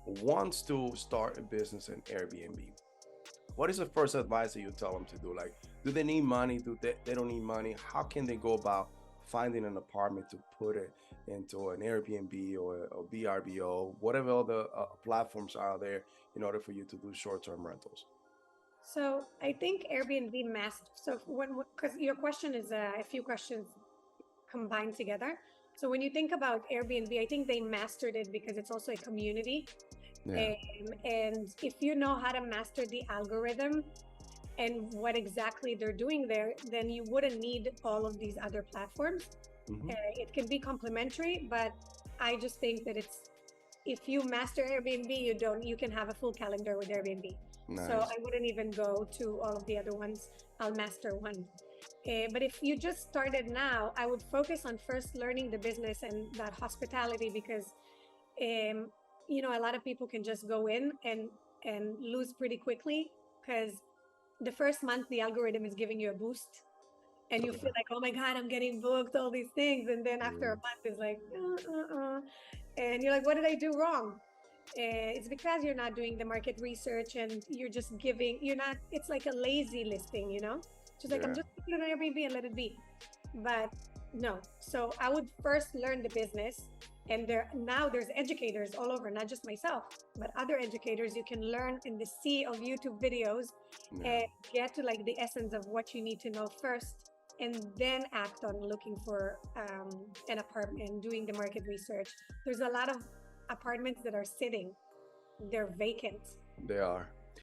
wants to start a business in Airbnb, what is the first advice that you tell them to do? Like, do they need money? Do they don't need money? How can they go about finding an apartment to put it into an Airbnb or a VRBO, whatever other platforms are there in order for you to do short-term rentals? So I think Airbnb mastered. So when because your question is a few questions combined together. So when you think about Airbnb, I think they mastered it because it's also a community. Yeah. And if you know how to master the algorithm and what exactly they're doing there, then you wouldn't need all of these other platforms. Hmm. It can be complementary, but I just think that it's if you master Airbnb, you can have a full calendar with Airbnb. So Nice. I wouldn't even go to all of the other ones. I'll master one. But if you just started now, I would focus on first learning the business and that hospitality because um, a lot of people can just go in and lose pretty quickly because the first month the algorithm is giving you a boost and you feel Okay. like, oh my God, I'm getting booked, all these things. And then after a Yeah. month, it's like, and you're like, what did I do wrong? It's because you're not doing the market research and you're not, it's like a lazy listing. Just like, I'm Yeah. just putting it on Airbnb and let it be. But no. So I would first learn the business. And now there's educators all over, not just myself, but other educators you can learn in the sea of YouTube videos Yeah. and get to like the essence of what you need to know first and then act on looking for an apartment, doing the market research. There's a lot of apartments that are sitting, they're vacant. They are.